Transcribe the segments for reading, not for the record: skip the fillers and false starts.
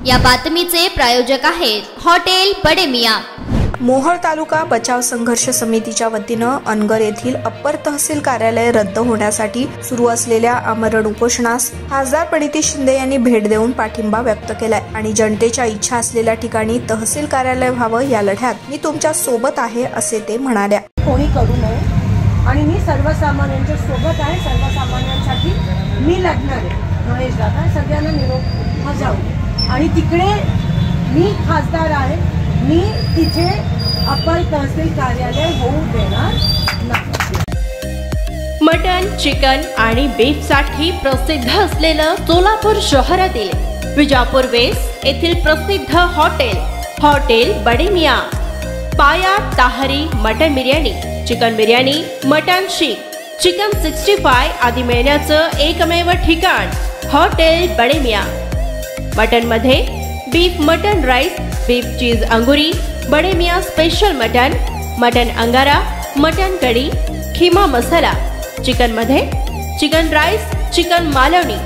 या बातमीचे प्रायोजक आहेत हॉटेल बडे मियां। मोहोळ तालुका बचाव संघर्ष समितीच्या वतीनं अनगर येथील अप्पर तहसील कार्यालय रद्द होण्यासाठी सुरू असलेल्या आमरण उपोषणास खासदार प्रणिती शिंदे यांनी भेट देऊन पाठिंबा व्यक्त केलाय आणि जनतेच्या इच्छा असलेल्या ठिकाणी तहसील कार्यालय व्हावं या लढ्यात मी तुमच्या सोबत आहे असे ते म्हणाल्या। कोणी करू नये आणि मी सर्वसामान्यांच्या सोबत आहे, सर्वसामान्यांसाठी मी लढणार आहे। महेश दादा सगळ्यांना निरोप जाऊ आणि तिकडे मी खासदार आहे, मी तिथे अप्पर तहसील कार्यालय होऊ देणार नाही। मटन, चिकन आणि बीफ साठी प्रसिद्ध असलेलं सोलापूर शहरातील विजापूर वेस्ट येथील प्रसिद्ध hotel Bade Miyan. Paya tahri mutton biryani, chicken biryani, mutton seekh, chicken 65 आदी मिळण्याचं एकमेव ठिकाण हॉटेल बडे मियां। मटन मध्ये beef mutton rice, beef cheese angoori, Bade Miyan special mutton, mutton angara, mutton kadhi, keema masala. Chicken मध्ये chicken rice, chicken Malvani,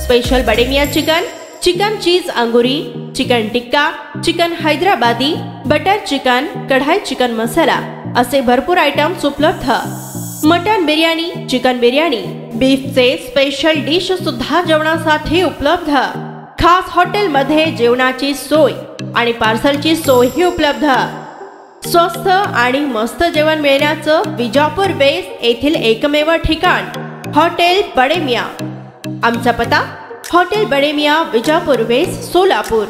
special Bade Miyan chicken, chicken cheese angoori, chicken tikka, chicken Hyderabadi, butter chicken, kadai chicken masala असे भरपूर आयटम्स उपलब्ध। मटन बिर्याणी, चिकन बिर्याणी, बीफचे स्पेशल डिश सुद्धा जेवणासाठी उपलब्ध। खास हॉटेल मध्ये जेवणाची सोय आणि पार्सलची सोयही उपलब्ध। स्वस्त आणि मस्त जेवण मिळण्याचं विजापूर वेस्ट येथील एकमेव ठिकाण हॉटेल बडे मियां। आमचा पत्ता हॉटेल बडे मियां, विजापूर वेस्ट, सोलापूर।